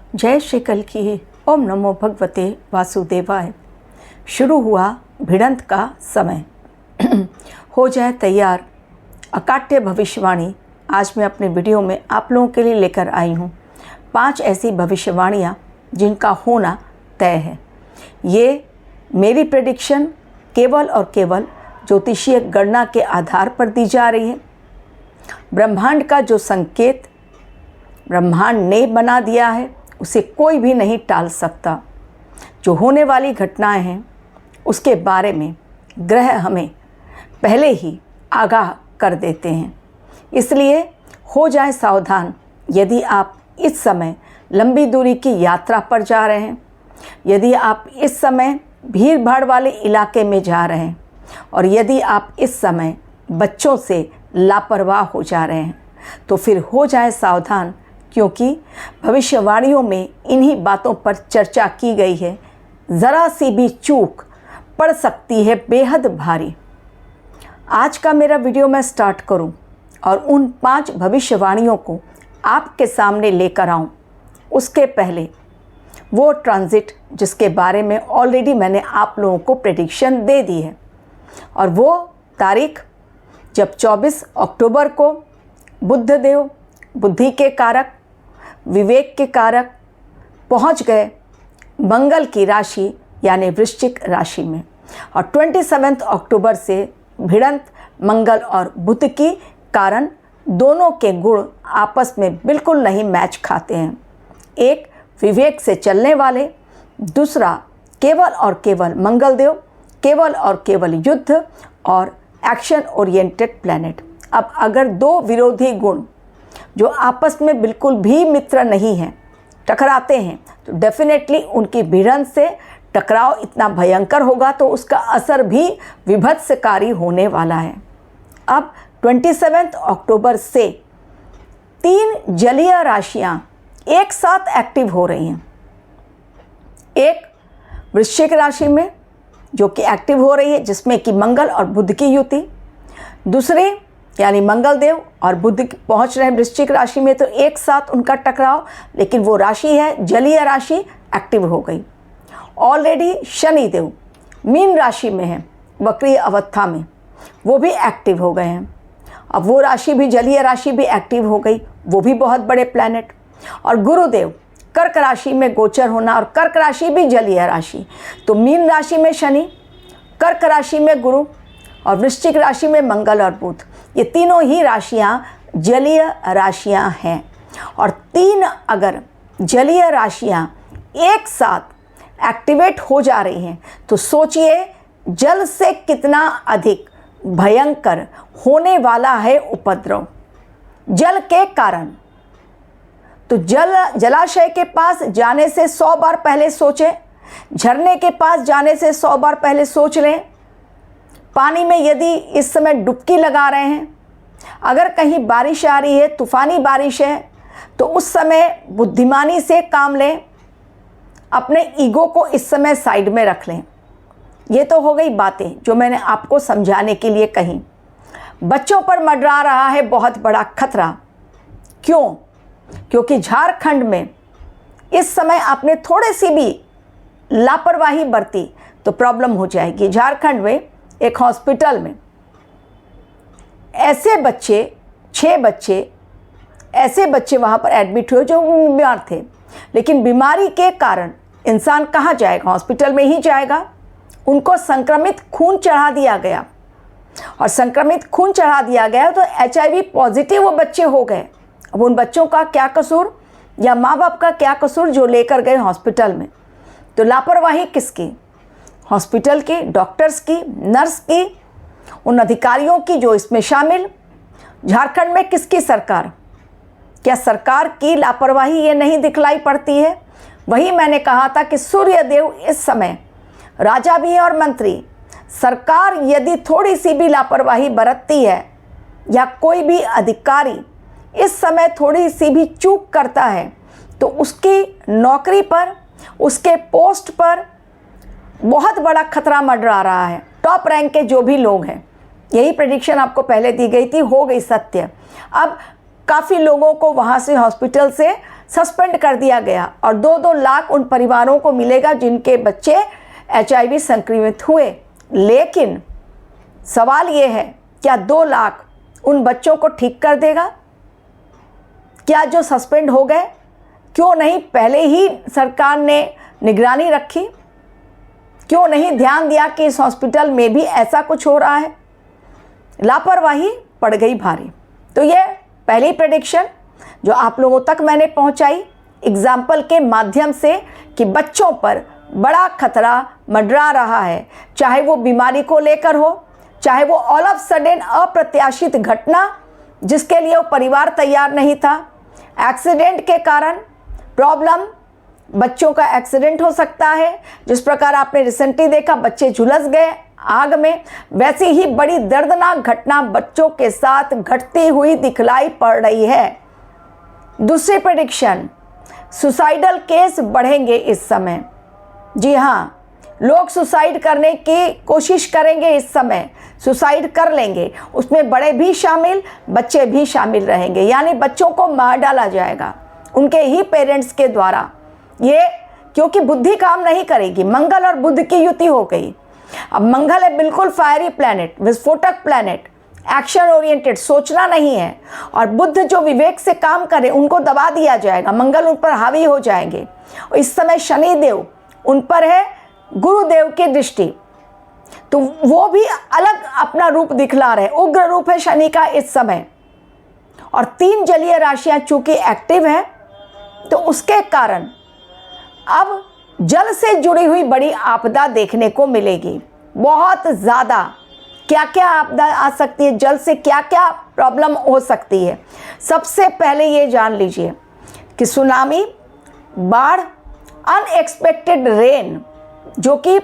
जय श्री कल की। ओम नमो भगवते वासुदेवाय। शुरू हुआ भिड़ंत का समय। हो जाए तैयार। अकाट्य भविष्यवाणी आज मैं अपने वीडियो में आप लोगों के लिए लेकर आई हूँ। 5 ऐसी भविष्यवाणियाँ जिनका होना तय है। ये मेरी प्रेडिक्शन केवल और केवल ज्योतिषीय गणना के आधार पर दी जा रही है। ब्रह्मांड का जो संकेत ब्रह्मांड ने बना दिया है उसे कोई भी नहीं टाल सकता। जो होने वाली घटनाएं हैं उसके बारे में ग्रह हमें पहले ही आगाह कर देते हैं। इसलिए हो जाए सावधान। यदि आप इस समय लंबी दूरी की यात्रा पर जा रहे हैं, यदि आप इस समय भीड़ भाड़ वाले इलाके में जा रहे हैं और यदि आप इस समय बच्चों से लापरवाह हो जा रहे हैं तो फिर हो जाए सावधान, क्योंकि भविष्यवाणियों में इन्हीं बातों पर चर्चा की गई है। ज़रा सी भी चूक पड़ सकती है बेहद भारी। आज का मेरा वीडियो मैं स्टार्ट करूं और उन 5 भविष्यवाणियों को आपके सामने लेकर आऊं, उसके पहले वो ट्रांजिट जिसके बारे में ऑलरेडी मैंने आप लोगों को प्रेडिक्शन दे दी है, और वो तारीख जब 24 अक्टूबर को बुद्धदेव बुद्धि के कारक, विवेक के कारक पहुंच गए मंगल की राशि यानी वृश्चिक राशि में, और 27 अक्टूबर से भिड़ंत मंगल और बुध की कारण दोनों के गुण आपस में बिल्कुल नहीं मैच खाते हैं। एक विवेक से चलने वाले, दूसरा केवल और केवल मंगल देव, केवल और केवल युद्ध और एक्शन ओरिएंटेड प्लैनेट। अब अगर 2 विरोधी गुण जो आपस में बिल्कुल भी मित्र नहीं हैं टकराते हैं तो डेफिनेटली उनकी भिड़ंत से टकराव इतना भयंकर होगा तो उसका असर भी विभत्सकारी होने वाला है। अब 27 अक्टूबर से 3 जलीय राशियां एक साथ एक्टिव हो रही हैं। एक वृश्चिक राशि में जो कि एक्टिव हो रही है, जिसमें कि मंगल और बुध की युति। दूसरे यानी मंगल देव और बुध पहुंच रहे हैं वृश्चिक राशि में, तो एक साथ उनका टकराव, लेकिन वो राशि है जलीय राशि, एक्टिव हो गई। ऑलरेडी शनि देव मीन राशि में है वक्रीय अवस्था में, वो भी एक्टिव हो गए हैं। अब वो राशि भी जलीय राशि भी एक्टिव हो गई, वो भी बहुत बड़े प्लैनेट। और गुरुदेव कर्क राशि में गोचर होना, और कर्क राशि भी जलीय राशि, तो मीन राशि में शनि, कर्क राशि में गुरु और वृश्चिक राशि में मंगल और बुध। ये तीनों ही राशियां जलीय राशियां हैं, और 3 अगर जलीय राशियां एक साथ एक्टिवेट हो जा रही हैं तो सोचिए जल से कितना अधिक भयंकर होने वाला है उपद्रव जल के कारण। तो जलाशय के पास जाने से 100 बार पहले सोचें, झरने के पास जाने से 100 बार पहले सोच लें। पानी में यदि इस समय डुबकी लगा रहे हैं, अगर कहीं बारिश आ रही है, तूफ़ानी बारिश है, तो उस समय बुद्धिमानी से काम लें, अपने ईगो को इस समय साइड में रख लें। ये तो हो गई बातें जो मैंने आपको समझाने के लिए कही। बच्चों पर मंडरा रहा है बहुत बड़ा खतरा। क्यों? क्योंकि झारखंड में इस समय आपने थोड़ी सी भी लापरवाही बरती तो प्रॉब्लम हो जाएगी। झारखंड में एक हॉस्पिटल में ऐसे बच्चे 6 बच्चे ऐसे बच्चे वहाँ पर एडमिट हुए जो बीमार थे, लेकिन बीमारी के कारण इंसान कहाँ जाएगा? हॉस्पिटल में ही जाएगा। उनको संक्रमित खून चढ़ा दिया गया, और संक्रमित खून चढ़ा दिया गया तो HIV पॉजिटिव वो बच्चे हो गए। अब उन बच्चों का क्या कसूर, या माँ बाप का क्या कसूर जो लेकर गए हॉस्पिटल में? तो लापरवाही किसकी? हॉस्पिटल की, डॉक्टर्स की, नर्स की, उन अधिकारियों की जो इसमें शामिल। झारखंड में किसकी सरकार? क्या सरकार की लापरवाही ये नहीं दिखलाई पड़ती है? वही मैंने कहा था कि सूर्यदेव इस समय राजा भी है और मंत्री। सरकार यदि थोड़ी सी भी लापरवाही बरतती है या कोई भी अधिकारी इस समय थोड़ी सी भी चूक करता है तो उसकी नौकरी पर, उसके पोस्ट पर बहुत बड़ा खतरा मंडरा रहा है। टॉप रैंक के जो भी लोग हैं, यही प्रेडिक्शन आपको पहले दी गई थी, हो गई सत्य। अब काफ़ी लोगों को वहाँ से हॉस्पिटल से सस्पेंड कर दिया गया और 2-2 लाख उन परिवारों को मिलेगा जिनके बच्चे HIV संक्रमित हुए। लेकिन सवाल ये है, क्या 2 लाख उन बच्चों को ठीक कर देगा? क्या जो सस्पेंड हो गए, क्यों नहीं पहले ही सरकार ने निगरानी रखी? क्यों नहीं ध्यान दिया कि इस हॉस्पिटल में भी ऐसा कुछ हो रहा है? लापरवाही पड़ गई भारी। तो ये पहली प्रेडिक्शन जो आप लोगों तक मैंने पहुंचाई एग्जाम्पल के माध्यम से कि बच्चों पर बड़ा खतरा मंडरा रहा है, चाहे वो बीमारी को लेकर हो, चाहे वो ऑल ऑफ सडन अप्रत्याशित घटना जिसके लिए वो परिवार तैयार नहीं था, एक्सीडेंट के कारण प्रॉब्लम, बच्चों का एक्सीडेंट हो सकता है, जिस प्रकार आपने रिसेंटली देखा बच्चे झुलस गए आग में, वैसी ही बड़ी दर्दनाक घटना बच्चों के साथ घटती हुई दिखलाई पड़ रही है। दूसरी प्रेडिक्शन, सुसाइडल केस बढ़ेंगे इस समय। जी हाँ, लोग सुसाइड करने की कोशिश करेंगे, इस समय सुसाइड कर लेंगे, उसमें बड़े भी शामिल, बच्चे भी शामिल रहेंगे, यानी बच्चों को मार डाला जाएगा उनके ही पेरेंट्स के द्वारा। ये क्योंकि बुद्धि काम नहीं करेगी, मंगल और बुध की युति हो गई। अब मंगल है बिल्कुल फायरी प्लैनेट, विस्फोटक प्लैनेट, एक्शन ओरिएंटेड, सोचना नहीं है, और बुध जो विवेक से काम करे उनको दबा दिया जाएगा, मंगल उन पर हावी हो जाएंगे। और इस समय शनिदेव उन पर है गुरुदेव की दृष्टि, तो वो भी अलग अपना रूप दिखला रहे, उग्र रूप है शनि का इस समय। और 3 जलीय राशियां चूंकि एक्टिव हैं, तो उसके कारण अब जल से जुड़ी हुई बड़ी आपदा देखने को मिलेगी, बहुत ज़्यादा। क्या क्या आपदा आ सकती है, जल से क्या क्या प्रॉब्लम हो सकती है। सबसे पहले ये जान लीजिए कि सुनामी, बाढ़, अनएक्सपेक्टेड रेन, जो कि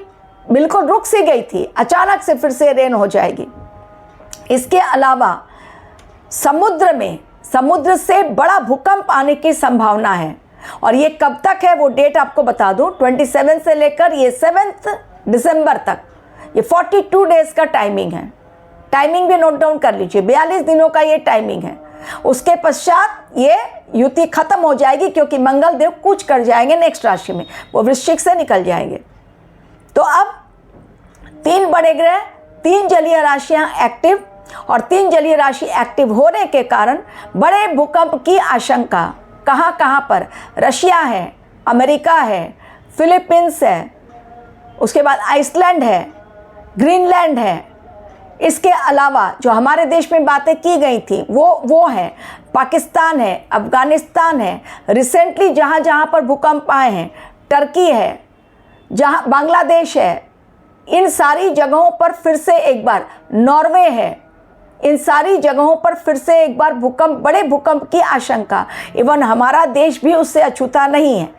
बिल्कुल रुक सी गई थी, अचानक से फिर से रेन हो जाएगी। इसके अलावा समुद्र से बड़ा भूकंप आने की संभावना है, और ये कब तक है वो डेट आपको बता दूं, 27 से लेकर ये 7 दिसंबर तक, ये 42 डेज का टाइमिंग है। टाइमिंग भी नोट डाउन कर लीजिए, 42 दिनों का ये टाइमिंग है। उसके पश्चात ये युति खत्म हो जाएगी, क्योंकि मंगल देव कूच कर जाएंगे नेक्स्ट राशि में, वो वृश्चिक से निकल जाएंगे। तो अब 3 बड़े ग्रह, 3 जलीय राशियां एक्टिव, और 3 जलीय राशि एक्टिव होने के कारण बड़े भूकंप की आशंका कहाँ पर, रशिया है, अमेरिका है, फिलीपींस है, उसके बाद आइसलैंड है, ग्रीनलैंड है। इसके अलावा जो हमारे देश में बातें की गई थी वो है, पाकिस्तान है, अफगानिस्तान है, रिसेंटली जहाँ पर भूकंप आए हैं, टर्की है, जहाँ बांग्लादेश है, इन सारी जगहों पर फिर से एक बार, नॉर्वे है, इन सारी जगहों पर फिर से एक बार भूकंप, बड़े भूकंप की आशंका। इवन हमारा देश भी उससे अछूता नहीं है,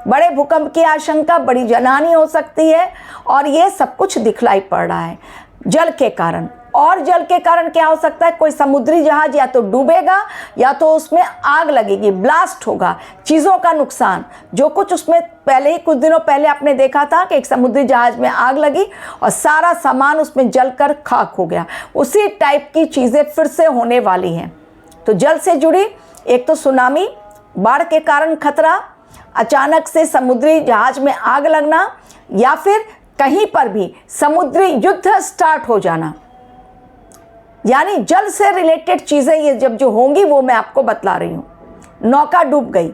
बड़े भूकंप की आशंका, बड़ी जनहानि हो सकती है, और ये सब कुछ दिखलाई पड़ रहा है जल के कारण। और जल के कारण क्या हो सकता है, कोई समुद्री जहाज या तो डूबेगा या तो उसमें आग लगेगी, ब्लास्ट होगा, चीज़ों का नुकसान। जो कुछ उसमें पहले ही कुछ दिनों पहले आपने देखा था कि एक समुद्री जहाज में आग लगी और सारा सामान उसमें जलकर खाक हो गया, उसी टाइप की चीज़ें फिर से होने वाली हैं। तो जल से जुड़ी एक तो सुनामी, बाढ़ के कारण खतरा, अचानक से समुद्री जहाज में आग लगना, या फिर कहीं पर भी समुद्री युद्ध स्टार्ट हो जाना, यानी जल से रिलेटेड चीज़ें ये जब जो होंगी वो मैं आपको बतला रही हूँ। नौका डूब गई,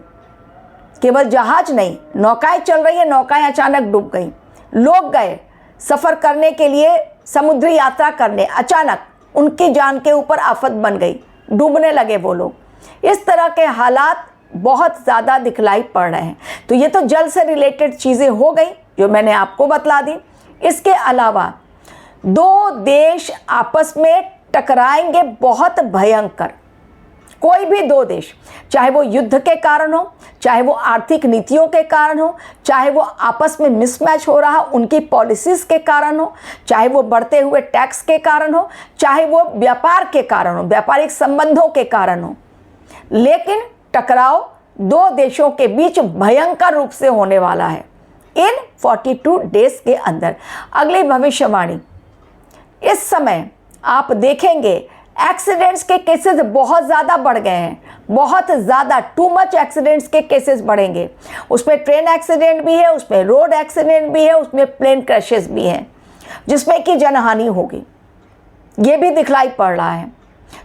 केवल जहाज नहीं, नौकाएं चल रही है, नौकाएं अचानक डूब गई, लोग गए सफ़र करने के लिए, समुद्री यात्रा करने, अचानक उनकी जान के ऊपर आफत बन गई, डूबने लगे वो लोग। इस तरह के हालात बहुत ज़्यादा दिखलाई पड़ रहे हैं। तो ये तो जल से रिलेटेड चीज़ें हो गई जो मैंने आपको बतला दी। इसके अलावा 2 देश आपस में टकराएंगे, बहुत भयंकर। कोई भी 2 देश, चाहे वो युद्ध के कारण हो, चाहे वो आर्थिक नीतियों के कारण हो, चाहे वो आपस में मिसमैच हो रहा उनकी पॉलिसीज़ के कारण हो, चाहे वो बढ़ते हुए टैक्स के कारण हो, चाहे वो व्यापार के कारण हो, व्यापारिक संबंधों के कारण हो, लेकिन टकराव 2 देशों के बीच भयंकर रूप से होने वाला है इन 42 डेज के अंदर। अगली भविष्यवाणी, इस समय आप देखेंगे एक्सीडेंट्स के केसेस बहुत ज़्यादा बढ़ गए हैं, बहुत ज़्यादा, टू मच एक्सीडेंट्स के केसेस बढ़ेंगे। उसमें ट्रेन एक्सीडेंट भी है, उसमें रोड एक्सीडेंट भी है, उसमें प्लेन क्रैशेस भी हैं जिसमें कि जनहानि होगी, ये भी दिखलाई पड़ रहा है।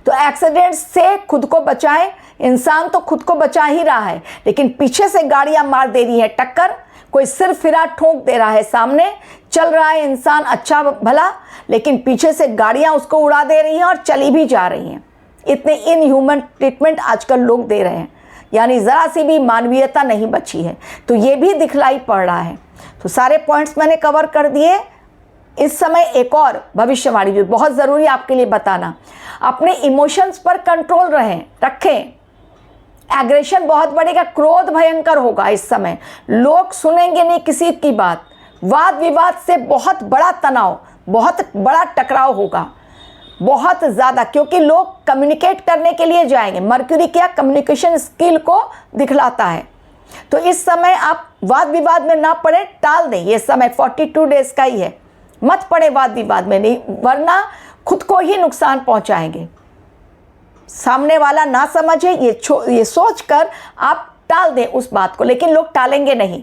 तो एक्सीडेंट से खुद को बचाएं। इंसान तो खुद को बचा ही रहा है, लेकिन पीछे से गाड़ियां मार दे रही हैं टक्कर, कोई सिर फिरा ठोक दे रहा है, सामने चल रहा है इंसान अच्छा भला, लेकिन पीछे से गाड़ियां उसको उड़ा दे रही हैं और चली भी जा रही हैं। इतने इनह्यूमन ट्रीटमेंट आजकल लोग दे रहे हैं, यानी ज़रा सी भी मानवीयता नहीं बची है। तो ये भी दिखलाई पड़ रहा है। तो सारे पॉइंट्स मैंने कवर कर दिए। इस समय एक और भविष्यवाणी जो बहुत ज़रूरी आपके लिए बताना, अपने इमोशंस पर कंट्रोल रखें। एग्रेशन बहुत बढ़ेगा, क्रोध भयंकर होगा इस समय, लोग सुनेंगे नहीं किसी की बात, वाद विवाद से बहुत बड़ा तनाव, बहुत बड़ा टकराव होगा, बहुत ज़्यादा, क्योंकि लोग कम्युनिकेट करने के लिए जाएंगे। मर्क्यूरी क्या कम्युनिकेशन स्किल को दिखलाता है। तो इस समय आप वाद विवाद में ना पड़े, टाल दें। ये समय 42 डेज का ही है, मत पड़े वाद विवाद में, नहीं वरना खुद को ही नुकसान पहुंचाएंगे। सामने वाला ना समझे ये सोचकर आप टाल दें उस बात को, लेकिन लोग टालेंगे नहीं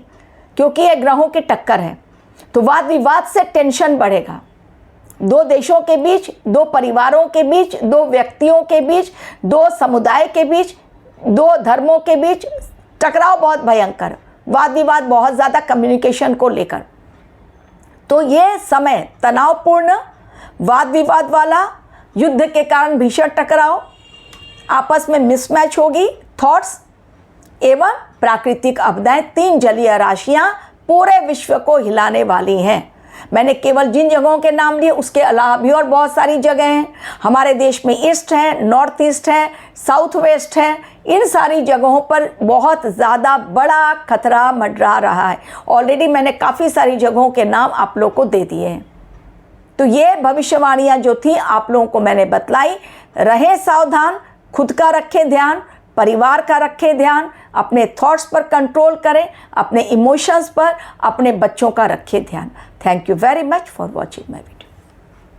क्योंकि ये ग्रहों की टक्कर है। तो वाद विवाद से टेंशन बढ़ेगा, दो देशों के बीच, दो परिवारों के बीच, दो व्यक्तियों के बीच, दो समुदाय के बीच, दो धर्मों के बीच टकराव बहुत भयंकर, वाद विवाद बहुत ज़्यादा कम्युनिकेशन को लेकर। तो ये समय तनावपूर्ण, वाद विवाद वाला, युद्ध के कारण भीषण टकराव, आपस में मिसमैच होगी थॉट्स एवं प्राकृतिक आपदाएं। 3 जलीय राशियां पूरे विश्व को हिलाने वाली हैं। मैंने केवल जिन जगहों के नाम लिए, उसके अलावा भी और बहुत सारी जगह हैं हमारे देश में। ईस्ट है, नॉर्थ ईस्ट है, साउथ वेस्ट है, इन सारी जगहों पर बहुत ज़्यादा बड़ा खतरा मंडरा रहा है। ऑलरेडी मैंने काफ़ी सारी जगहों के नाम आप लोग को दे दिए हैं। तो ये भविष्यवाणियाँ जो थी आप लोगों को मैंने बतलाई। रहें सावधान, खुद का रखें ध्यान, परिवार का रखें ध्यान, अपने थॉट्स पर कंट्रोल करें, अपने इमोशंस पर, अपने बच्चों का रखें ध्यान। Thank you very much for watching my video.